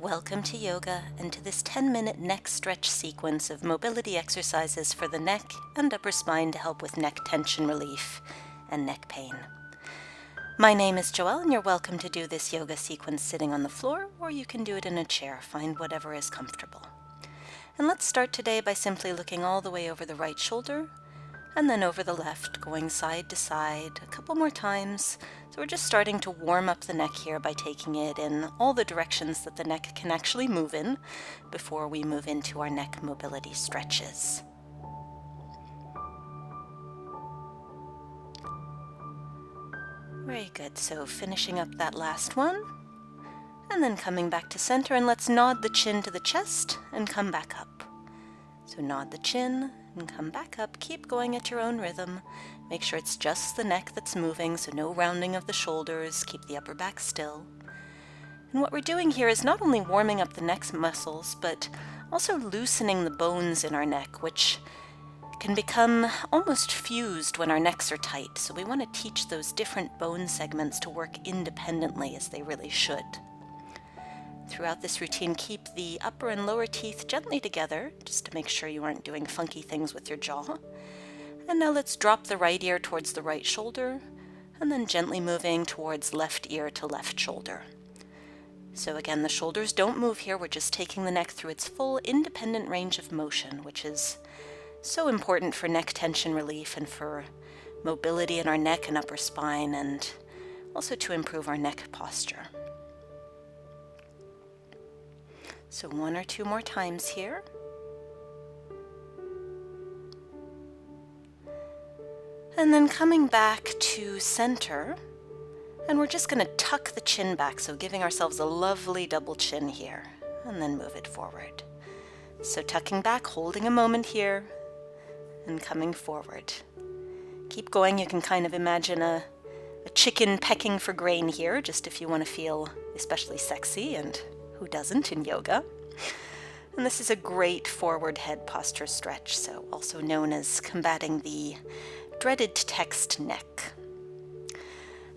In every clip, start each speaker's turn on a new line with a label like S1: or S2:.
S1: Welcome to yoga and to this 10-minute neck stretch sequence of mobility exercises for the neck and upper spine to help with neck tension relief and neck pain. My name is Joelle and you're welcome to do this yoga sequence sitting on the floor, or you can do it in a chair. Find whatever is comfortable. And let's start today by simply looking all the way over the right shoulder and then over the left, going side to side a couple more times. So we're just starting to warm up the neck here by taking it in all the directions that the neck can actually move in before we move into our neck mobility stretches. Very good. So finishing up that last one and then coming back to center, and let's nod the chin to the chest and come back up. So nod the chin and come back up. Keep going at your own rhythm. Make sure it's just the neck that's moving, so no rounding of the shoulders. Keep the upper back still. And what we're doing here is not only warming up the neck muscles, but also loosening the bones in our neck, which can become almost fused when our necks are tight. So we want to teach those different bone segments to work independently, as they really should. Throughout this routine, keep the upper and lower teeth gently together, just to make sure you aren't doing funky things with your jaw. And now let's drop the right ear towards the right shoulder, and then gently moving towards left ear to left shoulder. So again, the shoulders don't move here. We're just taking the neck through its full independent range of motion, which is so important for neck tension relief and for mobility in our neck and upper spine, and also to improve our neck posture. So one or two more times here. And then coming back to center, and we're just going to tuck the chin back, so giving ourselves a lovely double chin here, and then move it forward. So tucking back, holding a moment here, and coming forward. Keep going. You can kind of imagine a chicken pecking for grain here, just if you want to feel especially sexy, and who doesn't in yoga? And this is a great forward head posture stretch, so also known as combating the dreaded text neck.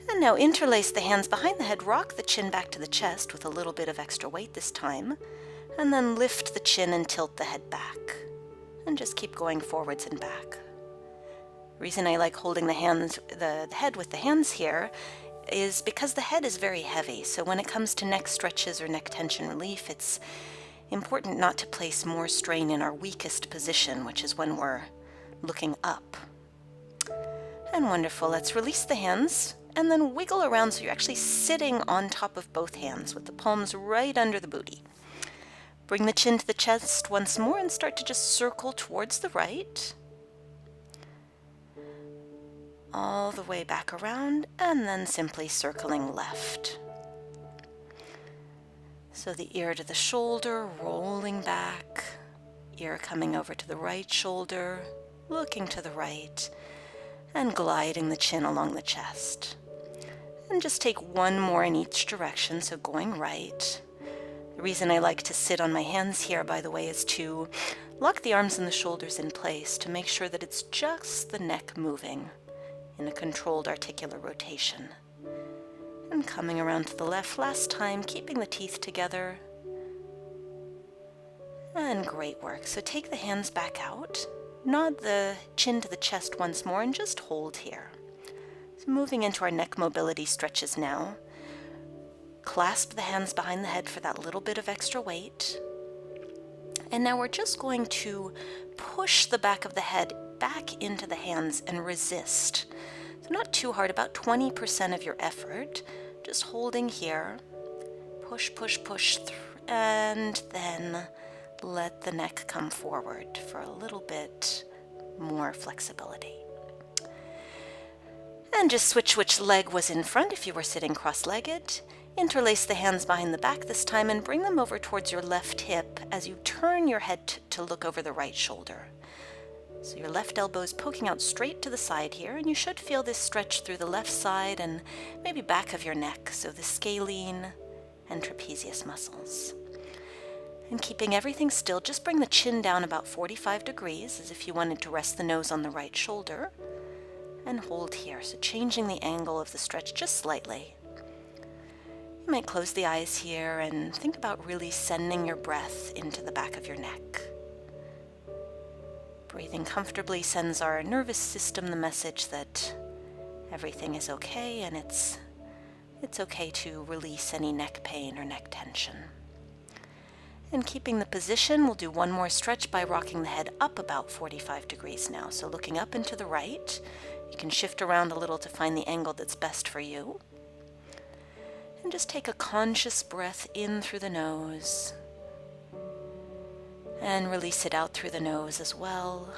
S1: And now interlace the hands behind the head, rock the chin back to the chest with a little bit of extra weight this time, and then lift the chin and tilt the head back. And just keep going forwards and back. The reason I like holding the head with the hands here is because the head is very heavy. So when it comes to neck stretches or neck tension relief, it's important not to place more strain in our weakest position, which is when we're looking up. And wonderful. Let's release the hands and then wiggle around so you're actually sitting on top of both hands with the palms right under the booty. Bring the chin to the chest once more and start to just circle towards the right. All the way back around, and then simply circling left. So the ear to the shoulder, rolling back, ear coming over to the right shoulder, looking to the right, and gliding the chin along the chest. And just take one more in each direction, so going right. The reason I like to sit on my hands here, by the way, is to lock the arms and the shoulders in place to make sure that it's just the neck moving in a controlled articular rotation. And coming around to the left last time, keeping the teeth together. And great work. So take the hands back out, nod the chin to the chest once more, and just hold here. So moving into our neck mobility stretches now. Clasp the hands behind the head for that little bit of extra weight. And now we're just going to push the back of the head back into the hands and resist. So not too hard, about 20% of your effort. Just holding here. Push, push, push, and then let the neck come forward for a little bit more flexibility. And just switch which leg was in front if you were sitting cross-legged. Interlace the hands behind the back this time and bring them over towards your left hip as you turn your head to look over the right shoulder. So your left elbow is poking out straight to the side here, and you should feel this stretch through the left side and maybe back of your neck, so the scalene and trapezius muscles. And keeping everything still, just bring the chin down about 45 degrees as if you wanted to rest the nose on the right shoulder, and hold here, so changing the angle of the stretch just slightly. You might close the eyes here and think about really sending your breath into the back of your neck. Breathing comfortably sends our nervous system the message that everything is okay, and it's okay to release any neck pain or neck tension. And keeping the position, we'll do one more stretch by rocking the head up about 45 degrees now. So looking up and to the right, you can shift around a little to find the angle that's best for you. And just take a conscious breath in through the nose and release it out through the nose as well.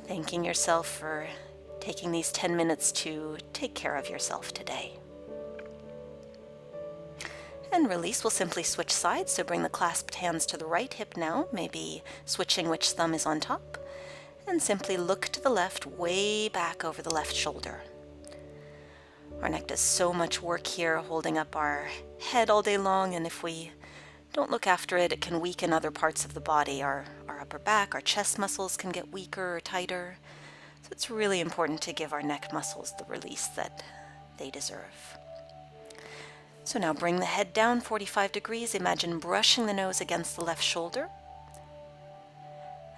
S1: Thanking yourself for taking these 10 minutes to take care of yourself today. And release, we'll simply switch sides, so bring the clasped hands to the right hip now, maybe switching which thumb is on top, and simply look to the left, way back over the left shoulder. Our neck does so much work here, holding up our head all day long, and if we don't look after it, it can weaken other parts of the body. Our upper back, our chest muscles can get weaker or tighter, so it's really important to give our neck muscles the release that they deserve. So now bring the head down 45 degrees. Imagine brushing the nose against the left shoulder.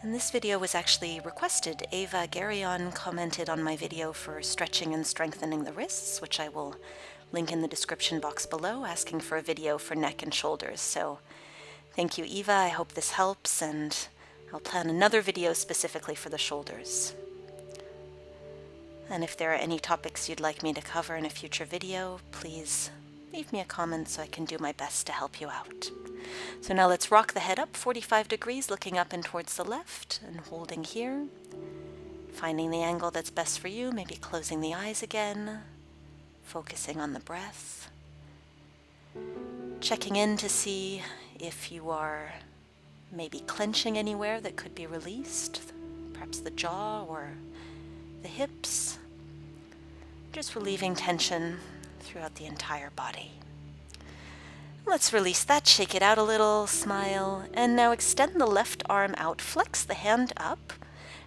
S1: And this video was actually requested. Ava Garyon commented on my video for stretching and strengthening the wrists, which I will link in the description box below, asking for a video for neck and shoulders. So thank you, Eva. I hope this helps, and I'll plan another video specifically for the shoulders. And if there are any topics you'd like me to cover in a future video, please leave me a comment so I can do my best to help you out. So now let's rock the head up 45 degrees, looking up and towards the left and holding here. Finding the angle that's best for you, maybe closing the eyes again, focusing on the breath. Checking in to see if you are maybe clenching anywhere that could be released, perhaps the jaw or the hips. Just relieving tension throughout the entire body. Let's release that, shake it out a little, smile, and now extend the left arm out, flex the hand up,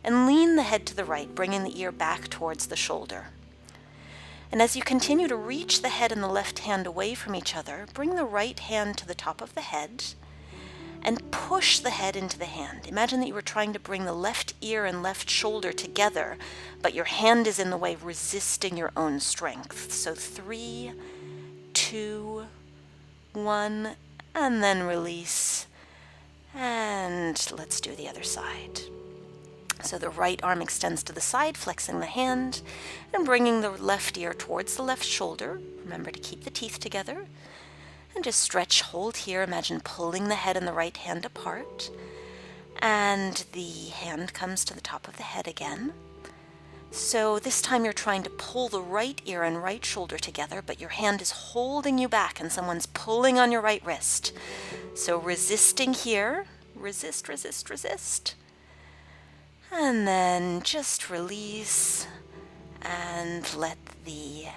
S1: and lean the head to the right, bringing the ear back towards the shoulder. And as you continue to reach the head and the left hand away from each other, bring the right hand to the top of the head and push the head into the hand. Imagine that you were trying to bring the left ear and left shoulder together, but your hand is in the way, resisting your own strength. So 3, 2, 1, and then release. And let's do the other side. So the right arm extends to the side, flexing the hand, and bringing the left ear towards the left shoulder. Remember to keep the teeth together. And just stretch, hold here. Imagine pulling the head and the right hand apart. And the hand comes to the top of the head again. So this time you're trying to pull the right ear and right shoulder together, but your hand is holding you back and someone's pulling on your right wrist. So resisting here. Resist, resist, resist. And then just release and let the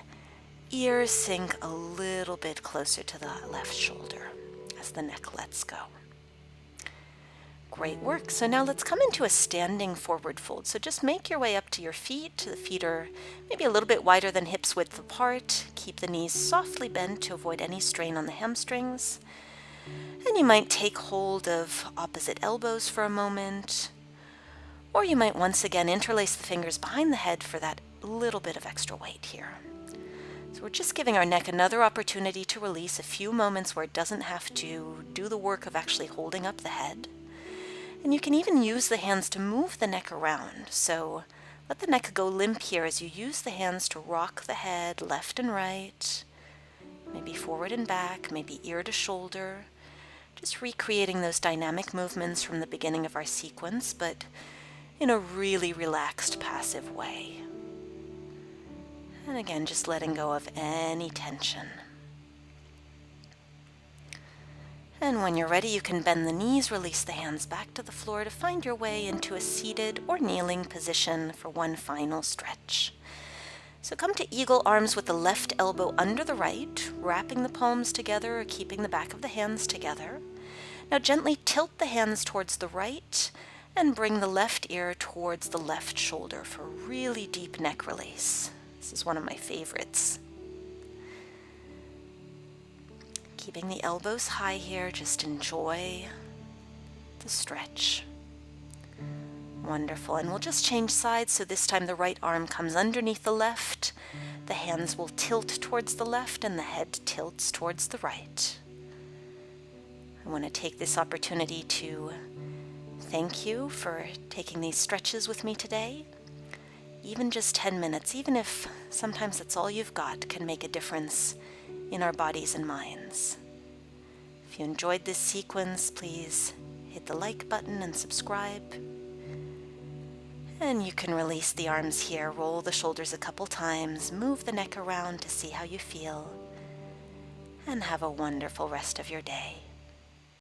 S1: ears sink a little bit closer to the left shoulder as the neck lets go. Great work. So now let's come into a standing forward fold. So just make your way up to your feet. The feet are maybe a little bit wider than hips width apart. Keep the knees softly bent to avoid any strain on the hamstrings. And you might take hold of opposite elbows for a moment. Or you might once again interlace the fingers behind the head for that little bit of extra weight here. So we're just giving our neck another opportunity to release, a few moments where it doesn't have to do the work of actually holding up the head. And you can even use the hands to move the neck around. So let the neck go limp here as you use the hands to rock the head left and right, maybe forward and back, maybe ear to shoulder. Just recreating those dynamic movements from the beginning of our sequence, but in a really relaxed, passive way. And again, just letting go of any tension. And when you're ready, you can bend the knees, release the hands back to the floor to find your way into a seated or kneeling position for one final stretch. So come to eagle arms with the left elbow under the right, wrapping the palms together or keeping the back of the hands together. Now gently tilt the hands towards the right and bring the left ear towards the left shoulder for really deep neck release. This is one of my favorites. Keeping the elbows high here, just enjoy the stretch. Wonderful, and we'll just change sides, so this time the right arm comes underneath the left, the hands will tilt towards the left, and the head tilts towards the right. I want to take this opportunity to thank you for taking these stretches with me today. Even just 10 minutes, even if sometimes that's all you've got, can make a difference in our bodies and minds. If you enjoyed this sequence, please hit the like button and subscribe. And you can release the arms here, roll the shoulders a couple times, move the neck around to see how you feel, and have a wonderful rest of your day.